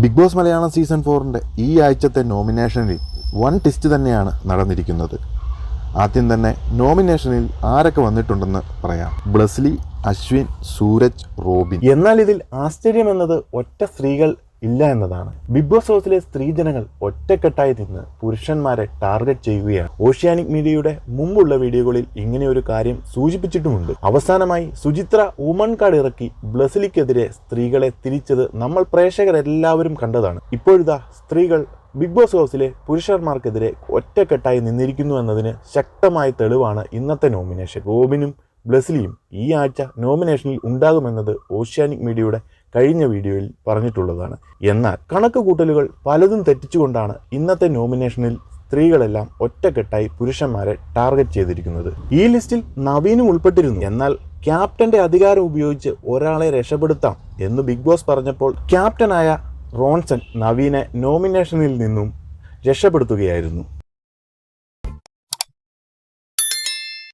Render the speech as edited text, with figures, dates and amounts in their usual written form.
Big boss Malayalam season 4ൻ്റെ ഈ ആഴ്ചത്തെ നോമിനേഷനിൽ one test തന്നെയാണ് നടന്നിരിക്കുന്നത്. ആദ്യം തന്നെ നോമിനേഷനിൽ ആരൊക്കെ വന്നിട്ടുണ്ടെന്ന് പറയാം. ബ്ലസ്ലി, അശ്വിൻ, സൂരജ്, റോബിൻ. എന്നാൽ ഇതിൽ ആശ്ചര്യം എന്നത് ഒറ്റ സ്ത്രീകൾ ഇല്ല എന്നതാണ്. ബിഗ് ബോസ് ഹൗസിലെ സ്ത്രീജനങ്ങൾ ഒറ്റക്കെട്ടായി നിന്ന് പുരുഷന്മാരെ ടാർഗറ്റ് ചെയ്യുകയാണ്. ഓഷ്യാനിക് മീഡിയയുടെ മുമ്പുള്ള വീഡിയോകളിൽ ഇങ്ങനെ ഒരു കാര്യം സൂചിപ്പിച്ചിട്ടുമുണ്ട്. അവസാനമായി സുചിത്ര വുമൺ കാർഡ് ഇറക്കി ബ്ലസ്ലിക്കെതിരെ സ്ത്രീകളെ തിരിച്ചത് നമ്മൾ പ്രേക്ഷകരെല്ലാവരും കണ്ടതാണ്. ഇപ്പോഴിതാ സ്ത്രീകൾ ബിഗ് ബോസ് ഹൗസിലെ പുരുഷന്മാർക്കെതിരെ ഒറ്റക്കെട്ടായി നിന്നിരിക്കുന്നു എന്നതിന് ശക്തമായ തെളിവാണ് ഇന്നത്തെ നോമിനേഷൻ. റോബിനും ബ്ലസ്ലിയും ഈ ആഴ്ച നോമിനേഷനിൽ ഉണ്ടാകുമെന്നത് ഓഷ്യാനിക് മീഡിയയുടെ കഴിഞ്ഞ വീഡിയോയിൽ പറഞ്ഞിട്ടുള്ളതാണ്. എന്നാൽ കണക്ക് കൂട്ടലുകൾ പലതും തെറ്റിച്ചുകൊണ്ടാണ് ഇന്നത്തെ നോമിനേഷനിൽ സ്ത്രീകളെല്ലാം ഒറ്റക്കെട്ടായി പുരുഷന്മാരെ ടാർഗറ്റ് ചെയ്തിരിക്കുന്നത്. ഈ ലിസ്റ്റിൽ നവീനും ഉൾപ്പെട്ടിരുന്നു. എന്നാൽ ക്യാപ്റ്റന്റെ അധികാരം ഉപയോഗിച്ച് ഒരാളെ രക്ഷപ്പെടുത്താം എന്ന് ബിഗ് ബോസ് പറഞ്ഞപ്പോൾ ക്യാപ്റ്റനായ റോൺസൺ നവീനെ നോമിനേഷനിൽ നിന്നും രക്ഷപ്പെടുത്തുകയായിരുന്നു.